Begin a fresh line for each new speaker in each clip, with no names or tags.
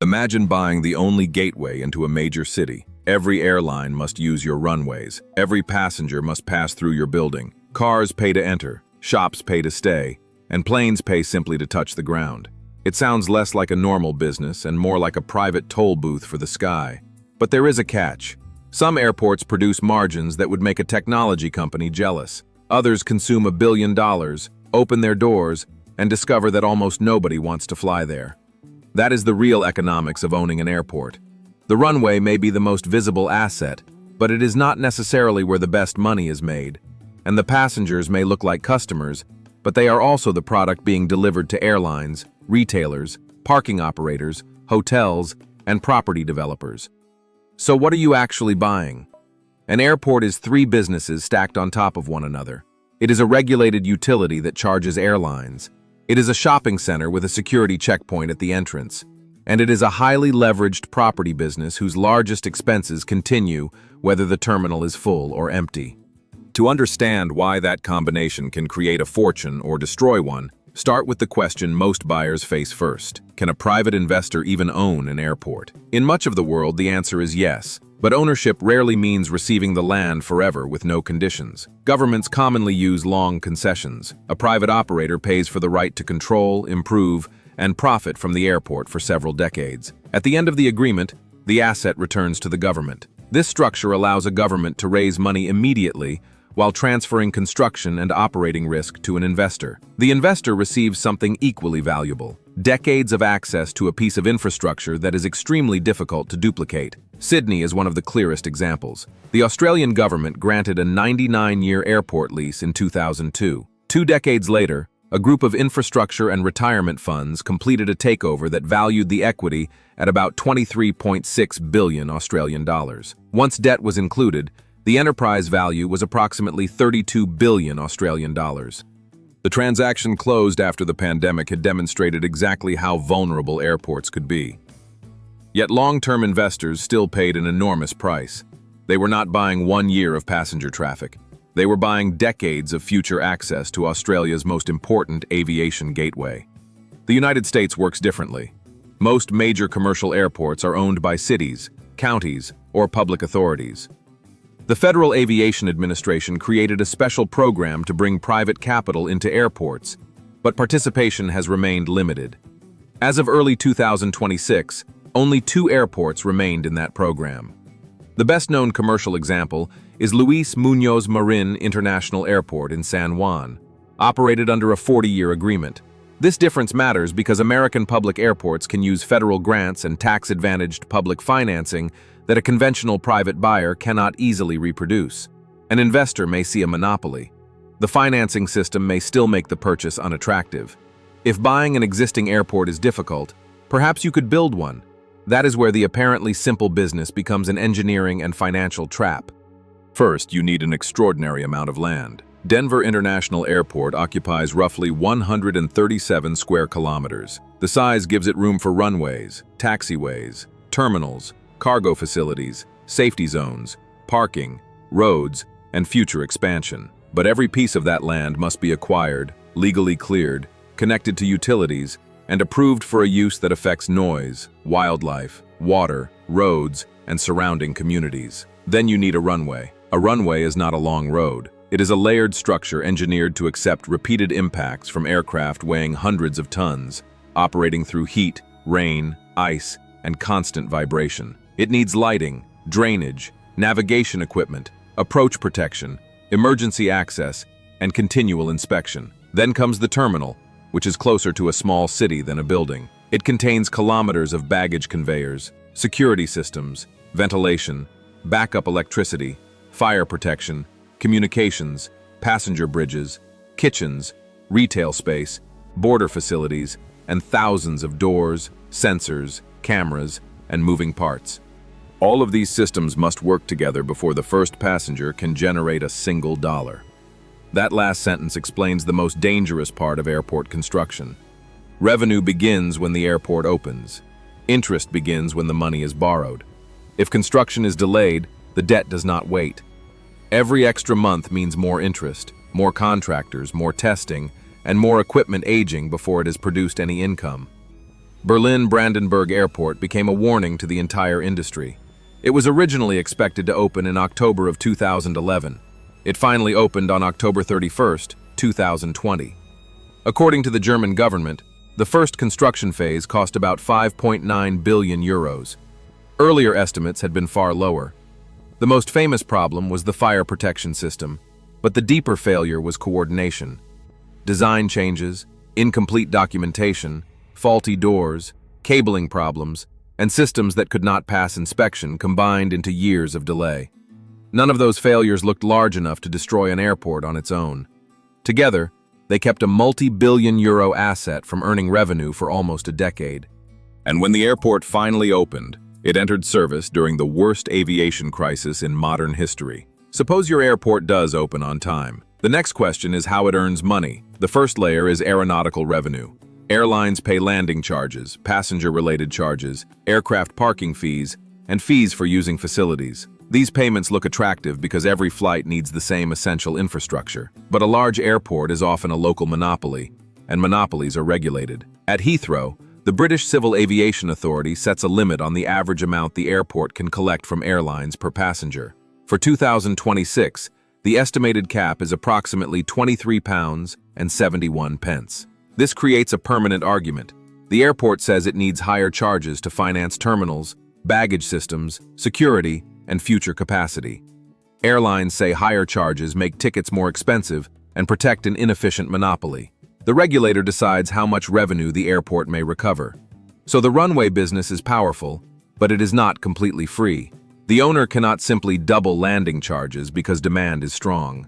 Imagine buying the only gateway into a major city. Every airline must use your runways. Every passenger must pass through your building. Cars pay to enter, shops pay to stay, and planes pay simply to touch the ground. It sounds less like a normal business and more like a private toll booth for the sky. But there is a catch. Some airports produce margins that would make a technology company jealous. Others consume $1 billion, open their doors, and discover that almost nobody wants to fly there. That is the real economics of owning an airport. The runway may be the most visible asset, but it is not necessarily where the best money is made. And the passengers may look like customers, but they are also the product being delivered to airlines, retailers, parking operators, hotels, and property developers. So what are you actually buying? An airport is 3 businesses stacked on top of one another. It is a regulated utility that charges airlines. It is a shopping center with a security checkpoint at the entrance. And it is a highly leveraged property business whose largest expenses continue whether the terminal is full or empty. To understand why that combination can create a fortune or destroy one, start with the question most buyers face first. Can a private investor even own an airport? In much of the world, the answer is yes, but ownership rarely means receiving the land forever with no conditions. Governments commonly use long concessions. A private operator pays for the right to control, improve, and profit from the airport for several decades. At the end of the agreement, the asset returns to the government. This structure allows a government to raise money immediately while transferring construction and operating risk to an investor. The investor receives something equally valuable: decades of access to a piece of infrastructure that is extremely difficult to duplicate. Sydney is one of the clearest examples. The Australian government granted a 99-year airport lease in 2002. 2 decades later, a group of infrastructure and retirement funds completed a takeover that valued the equity at about 23.6 billion Australian dollars. Once debt was included, the enterprise value was approximately 32 billion Australian dollars. The transaction closed after the pandemic had demonstrated exactly how vulnerable airports could be. Yet long-term investors still paid an enormous price. They were not buying 1 year of passenger traffic. They were buying decades of future access to Australia's most important aviation gateway. The United States works differently. Most major commercial airports are owned by cities, counties, or public authorities. The Federal Aviation Administration created a special program to bring private capital into airports, but participation has remained limited. As of early 2026, only 2 airports remained in that program. The best-known commercial example is Luis Muñoz Marin International Airport in San Juan, operated under a 40-year agreement. This difference matters because American public airports can use federal grants and tax-advantaged public financing that a conventional private buyer cannot easily reproduce. An investor may see a monopoly. The financing system may still make the purchase unattractive. If buying an existing airport is difficult, perhaps you could build one. That is where the apparently simple business becomes an engineering and financial trap. First, you need an extraordinary amount of land. Denver International Airport occupies roughly 137 square kilometers. The size gives it room for runways, taxiways, terminals, cargo facilities, safety zones, parking, roads, and future expansion. But every piece of that land must be acquired, legally cleared, connected to utilities, and approved for a use that affects noise, wildlife, water, roads, and surrounding communities. Then you need a runway. A runway is not a long road. It is a layered structure engineered to accept repeated impacts from aircraft weighing hundreds of tons, operating through heat, rain, ice, and constant vibration. It needs lighting, drainage, navigation equipment, approach protection, emergency access, and continual inspection. Then comes the terminal, which is closer to a small city than a building. It contains kilometers of baggage conveyors, security systems, ventilation, backup electricity, fire protection, communications, passenger bridges, kitchens, retail space, border facilities, and thousands of doors, sensors, cameras, and moving parts. All of these systems must work together before the first passenger can generate a single dollar. That last sentence explains the most dangerous part of airport construction. Revenue begins when the airport opens. Interest begins when the money is borrowed. If construction is delayed, the debt does not wait. Every extra month means more interest, more contractors, more testing, and more equipment aging before it has produced any income. Berlin-Brandenburg Airport became a warning to the entire industry. It was originally expected to open in October of 2011. It finally opened on October 31st, 2020. According to the German government, the first construction phase cost about 5.9 billion euros. Earlier estimates had been far lower. The most famous problem was the fire protection system, but the deeper failure was coordination. Design changes, incomplete documentation, faulty doors, cabling problems, and systems that could not pass inspection combined into years of delay. None of those failures looked large enough to destroy an airport on its own. Together, they kept a multi-billion euro asset from earning revenue for almost a decade. And when the airport finally opened, it entered service during the worst aviation crisis in modern history. Suppose your airport does open on time. The next question is how it earns money. The first layer is aeronautical revenue. Airlines pay landing charges, passenger-related charges, aircraft parking fees, and fees for using facilities. These payments look attractive because every flight needs the same essential infrastructure. But a large airport is often a local monopoly, and monopolies are regulated. At Heathrow, the British Civil Aviation Authority sets a limit on the average amount the airport can collect from airlines per passenger. For 2026, the estimated cap is approximately £23.71. This creates a permanent argument. The airport says it needs higher charges to finance terminals, baggage systems, security, and future capacity. Airlines say higher charges make tickets more expensive and protect an inefficient monopoly. The regulator decides how much revenue the airport may recover. So the runway business is powerful, but it is not completely free. The owner cannot simply double landing charges because demand is strong.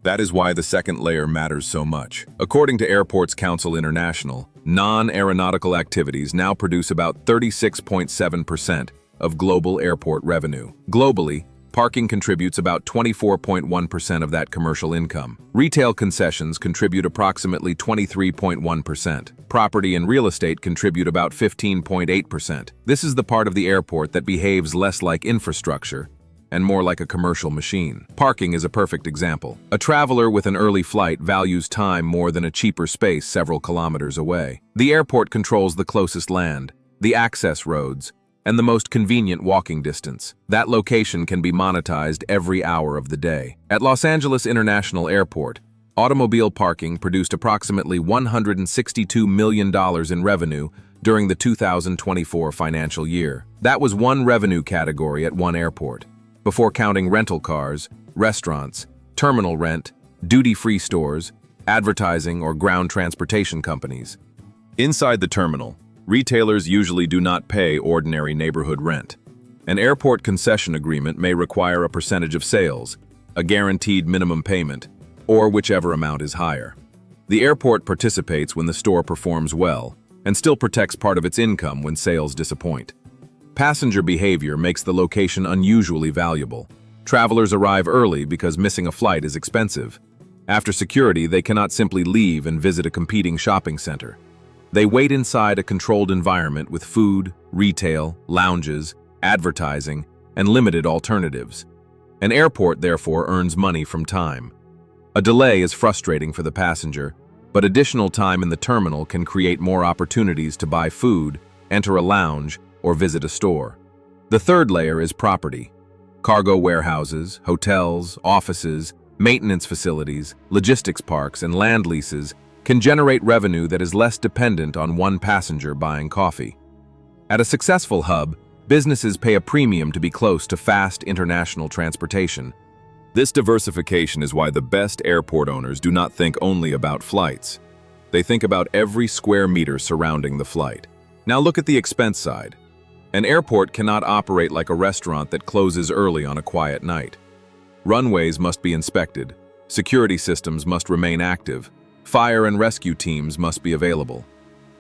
That is why the second layer matters so much. According to Airports Council International, non-aeronautical activities now produce about 36.7% of global airport revenue. Globally, parking contributes about 24.1% of that commercial income. Retail concessions contribute approximately 23.1%. Property and real estate contribute about 15.8%. This is the part of the airport that behaves less like infrastructure and more like a commercial machine. Parking is a perfect example. A traveler with an early flight values time more than a cheaper space several kilometers away. The airport controls the closest land, the access roads, and the most convenient walking distance. That location can be monetized every hour of the day. At Los Angeles International Airport, automobile parking produced approximately $162 million in revenue during the 2024 financial year. That was one revenue category at one airport, before counting rental cars, restaurants, terminal rent, duty-free stores, advertising, or ground transportation companies. Inside the terminal, retailers usually do not pay ordinary neighborhood rent. An airport concession agreement may require a percentage of sales, a guaranteed minimum payment, or whichever amount is higher. The airport participates when the store performs well and still protects part of its income when sales disappoint. Passenger behavior makes the location unusually valuable. Travelers arrive early because missing a flight is expensive. After security, they cannot simply leave and visit a competing shopping center. They wait inside a controlled environment with food, retail, lounges, advertising, and limited alternatives. An airport, therefore, earns money from time. A delay is frustrating for the passenger, but additional time in the terminal can create more opportunities to buy food, enter a lounge, or visit a store. The third layer is property. Cargo warehouses, hotels, offices, maintenance facilities, logistics parks, and land leases can generate revenue that is less dependent on one passenger buying coffee. At a successful hub, businesses pay a premium to be close to fast international transportation. This diversification is why the best airport owners do not think only about flights. They think about every square meter surrounding the flight. Now look at the expense side. An airport cannot operate like a restaurant that closes early on a quiet night. Runways must be inspected, security systems must remain active, fire and rescue teams must be available.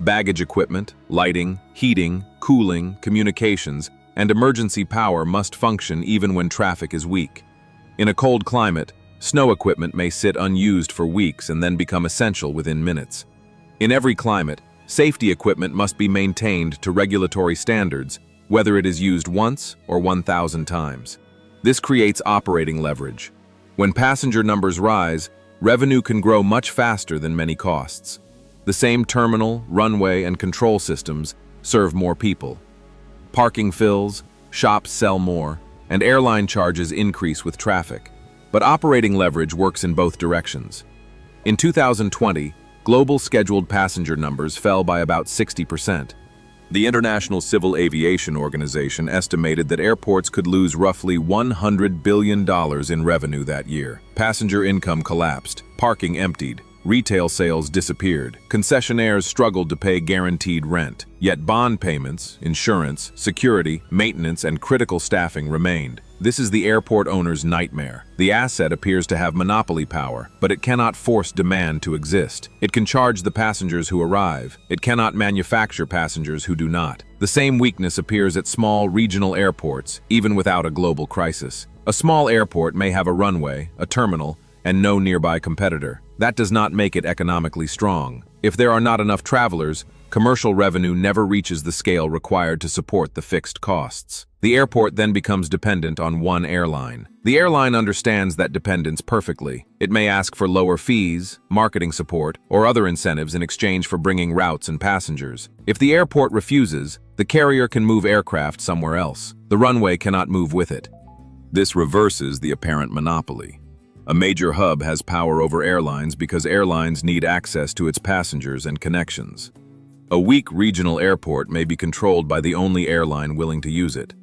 Baggage equipment, lighting, heating, cooling, communications, and emergency power must function even when traffic is weak. In a cold climate, snow equipment may sit unused for weeks and then become essential within minutes. In every climate, safety equipment must be maintained to regulatory standards, whether it is used once or 1,000 times. This creates operating leverage. When passenger numbers rise, revenue can grow much faster than many costs. The same terminal, runway, and control systems serve more people. Parking fills, shops sell more, and airline charges increase with traffic. But operating leverage works in both directions. In 2020, global scheduled passenger numbers fell by about 60%. The International Civil Aviation Organization estimated that airports could lose roughly $100 billion in revenue that year. Passenger income collapsed, parking emptied, retail sales disappeared, concessionaires struggled to pay guaranteed rent, yet bond payments, insurance, security, maintenance, and critical staffing remained. This is the airport owner's nightmare. The asset appears to have monopoly power, but it cannot force demand to exist. It can charge the passengers who arrive. It cannot manufacture passengers who do not. The same weakness appears at small regional airports, even without a global crisis. A small airport may have a runway, a terminal, and no nearby competitor. That does not make it economically strong. If there are not enough travelers, commercial revenue never reaches the scale required to support the fixed costs. The airport then becomes dependent on one airline. The airline understands that dependence perfectly. It may ask for lower fees, marketing support, or other incentives in exchange for bringing routes and passengers. If the airport refuses, the carrier can move aircraft somewhere else. The runway cannot move with it. This reverses the apparent monopoly. A major hub has power over airlines because airlines need access to its passengers and connections. A weak regional airport may be controlled by the only airline willing to use it.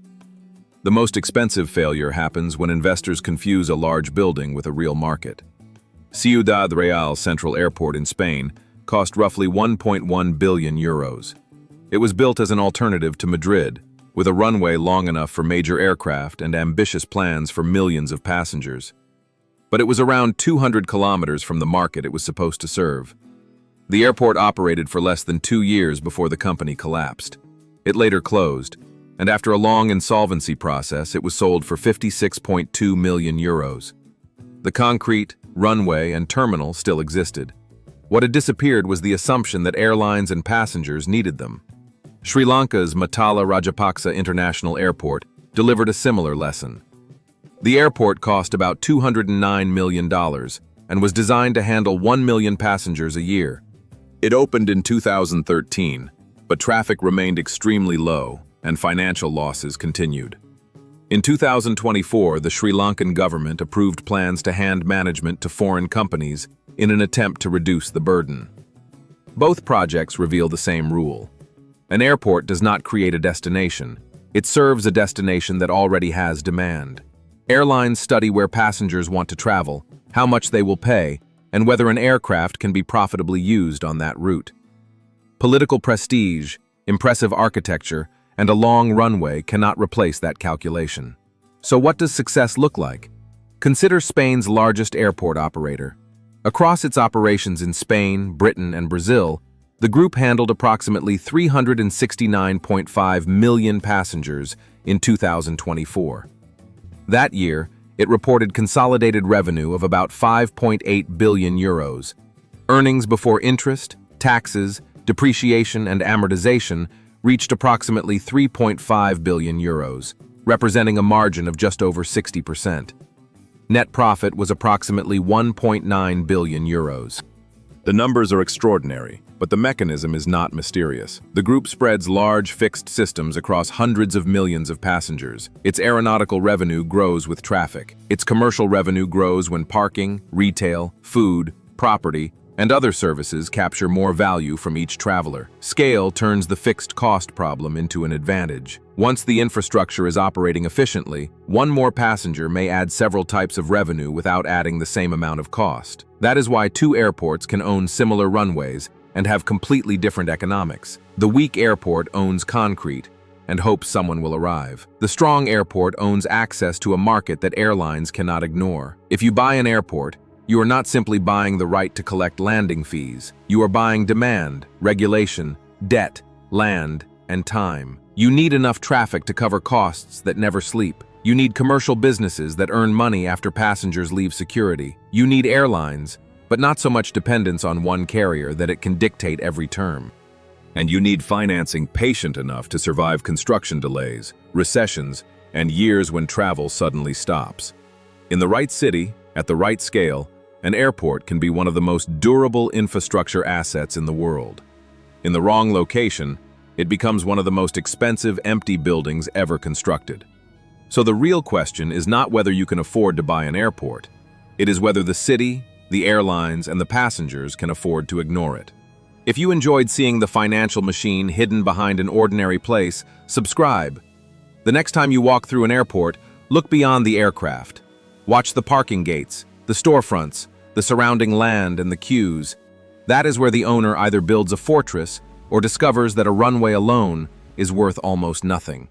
The most expensive failure happens when investors confuse a large building with a real market. Ciudad Real Central Airport in Spain cost roughly 1.1 billion euros. It was built as an alternative to Madrid, with a runway long enough for major aircraft and ambitious plans for millions of passengers. But it was around 200 kilometers from the market it was supposed to serve. The airport operated for less than 2 years before the company collapsed. It later closed, and after a long insolvency process, it was sold for 56.2 million euros. The concrete, runway, and terminal still existed. What had disappeared was the assumption that airlines and passengers needed them. Sri Lanka's Mattala Rajapaksa International Airport delivered a similar lesson. The airport cost about $209 million and was designed to handle 1 million passengers a year. It opened in 2013, but traffic remained extremely low and financial losses continued. In 2024, the Sri Lankan government approved plans to hand management to foreign companies in an attempt to reduce the burden. Both projects reveal the same rule. An airport does not create a destination. It serves a destination that already has demand. Airlines study where passengers want to travel, how much they will pay, and whether an aircraft can be profitably used on that route. Political prestige, impressive architecture, and a long runway cannot replace that calculation. So what does success look like? Consider Spain's largest airport operator. Across its operations in Spain, Britain, and Brazil, the group handled approximately 369.5 million passengers in 2024. That year, it reported consolidated revenue of about 5.8 billion euros. Earnings before interest, taxes, depreciation, and amortization reached approximately 3.5 billion euros, representing a margin of just over 60%. Net profit was approximately 1.9 billion euros. The numbers are extraordinary, but the mechanism is not mysterious. The group spreads large fixed systems across hundreds of millions of passengers. Its aeronautical revenue grows with traffic. Its commercial revenue grows when parking, retail, food, property, and other services capture more value from each traveler. Scale turns the fixed cost problem into an advantage. Once the infrastructure is operating efficiently, one more passenger may add several types of revenue without adding the same amount of cost. That is why two airports can own similar runways and have completely different economics. The weak airport owns concrete and hopes someone will arrive. The strong airport owns access to a market that airlines cannot ignore. If you buy an airport, you are not simply buying the right to collect landing fees. You are buying demand, regulation, debt, land, and time. You need enough traffic to cover costs that never sleep. You need commercial businesses that earn money after passengers leave security. You need airlines, but not so much dependence on one carrier that it can dictate every term. And you need financing patient enough to survive construction delays, recessions, and years when travel suddenly stops. In the right city, at the right scale, an airport can be one of the most durable infrastructure assets in the world. In the wrong location, It becomes one of the most expensive empty buildings ever constructed. So the real question is not whether you can afford to buy an airport. It is whether the city, the airlines, and the passengers can afford to ignore it. If you enjoyed seeing the financial machine hidden behind an ordinary place, subscribe. The next time you walk through an airport, look beyond the aircraft. Watch the parking gates, the storefronts, the surrounding land, and the queues. That is where the owner either builds a fortress or discovers that a runway alone is worth almost nothing.